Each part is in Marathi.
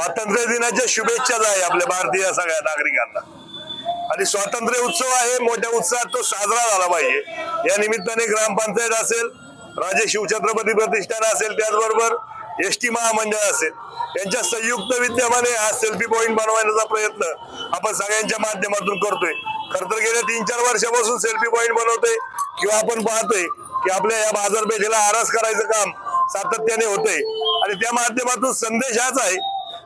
स्वातंत्र्य दिनाच्या शुभेच्छाच आहे आपल्या भारतीय सगळ्या नागरिकांना। आणि स्वातंत्र्य उत्सव आहे, मोठ्या उत्साहात तो साजरा झाला पाहिजे। या निमित्ताने ग्रामपंचायत असेल, राजे शिवछत्रपती प्रतिष्ठान असेल, त्याचबरोबर एसटी महामंडळ असेल, यांच्या संयुक्त विद्यमाने हा सेल्फी पॉइंट बनवण्याचा प्रयत्न आपण सगळ्यांच्या माध्यमातून करतोय। खरं तर गेल्या 3-4 वर्षापासून सेल्फी पॉइंट बनवतोय किंवा आपण पाहतोय की आपल्या या बाजारपेठेला आरास करायचं काम सातत्याने होतंय। आणि त्या माध्यमातून संदेश हाच आहे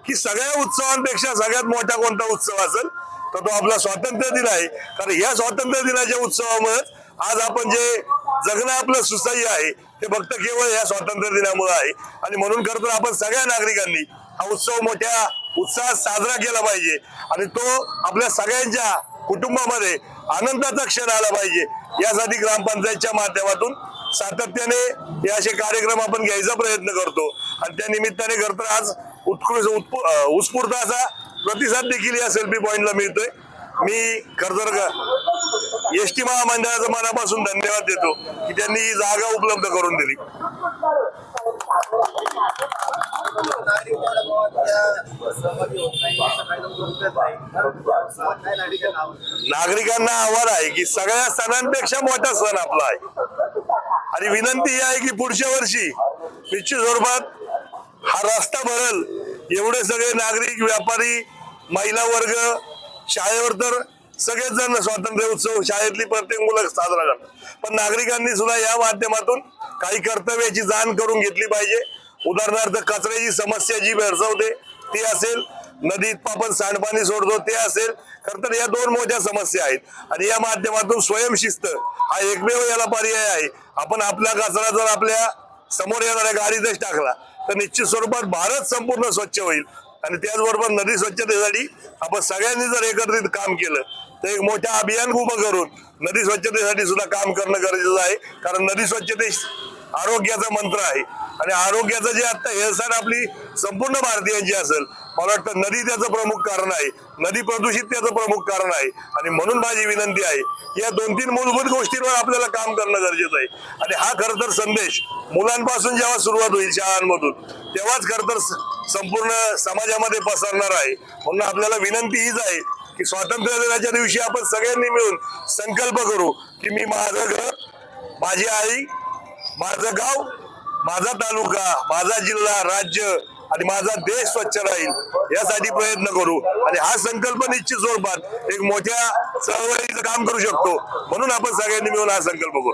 की सगळ्या उत्सवांपेक्षा सगळ्यात मोठा कोणता उत्सव असेल तर तो आपला स्वातंत्र्य दिन आहे। कारण या स्वातंत्र्य दिनाच्या उत्सवामुळे आज आपण जे जगणं आपलं सुसह्य आहे ते फक्त केवळ या स्वातंत्र्य दिनामुळे आहे। आणि म्हणून खरं तर आपण सगळ्या नागरिकांनी हा उत्सव मोठ्या उत्साहात साजरा केला पाहिजे आणि तो आपल्या सगळ्यांच्या कुटुंबामध्ये आनंदाचा क्षण आला पाहिजे। यासाठी ग्रामपंचायतच्या माध्यमातून सातत्याने हे असे कार्यक्रम आपण घ्यायचा प्रयत्न करतो आणि त्या निमित्ताने खरं तर आज उत्स्फूर्त असा प्रतिसाद देखील या सेल्फी पॉइंटला मिळतोय। मी खरं तर एसटी महामंडळाचा मनापासून धन्यवाद देतो की त्यांनी ही जागा उपलब्ध करून दिली। नागरिकांना आव्हान आहे की सगळ्या सणांपेक्षा मोठा सण आपला आहे आणि विनंती ही आहे की पुढच्या वर्षी निश्चित स्वरूपात हा रस्ता भरल, एवढे सगळे नागरिक, व्यापारी, महिला वर्ग, शाळेवर तर सगळेच जण स्वातंत्र्य उत्सव शाळेतली प्रत्येक मुलं साजरा करतात, पण नागरिकांनी सुद्धा या माध्यमातून काही कर्तव्याची जाण करून घेतली पाहिजे। उदाहरणार्थ कचऱ्याची समस्या जी भेडसावते ती असेल, नदीत आपण सांडपाणी सोडतो ते असेल, खरं तर या 2 मोठ्या समस्या आहेत आणि या माध्यमातून स्वयंशिस्त हा एकमेव याला पर्याय आहे। आपण आपला कचरा जर आपल्या समोर येणाऱ्या गाडीतच टाकला तर निश्चित स्वरूपात भारत संपूर्ण स्वच्छ होईल आणि त्याचबरोबर नदी स्वच्छतेसाठी आपण सगळ्यांनी जर एकत्रित काम केलं तर एक मोठं अभियान उभं करून नदी स्वच्छतेसाठी सुद्धा काम करणं गरजेचं आहे। कारण नदी स्वच्छते आरोग्याचा मंत्र आहे आणि आरोग्याचं जे आता हेळसांड आपली संपूर्ण भारतीयांची असेल, मला वाटतं नदी त्याचं प्रमुख कारण आहे, नदी प्रदूषित त्याचं प्रमुख कारण आहे। आणि म्हणून माझी विनंती आहे या 2-3 मूलभूत गोष्टींवर आपल्याला काम करणं गरजेचं आहे आणि हा खरं तर संदेश मुलांपासून जेव्हा सुरुवात होईल शाळांमधून तेव्हाच खरं तर संपूर्ण समाजामध्ये पसरणार आहे। म्हणून आपल्याला विनंती हीच आहे की स्वातंत्र्य दिनाच्या दिवशी आपण सगळ्यांनी मिळून संकल्प करू की मी माझं घर, माझी आई, माझं गाव, माझा तालुका, माझा जिल्हा, राज्य आणि माझा देश स्वच्छ राहील यासाठी प्रयत्न करू आणि हा संकल्प निश्चित स्वरूपात एक मोठ्या चळवळीचं काम करू शकतो। म्हणून आपण सगळ्यांनी मिळून हा संकल्प करू।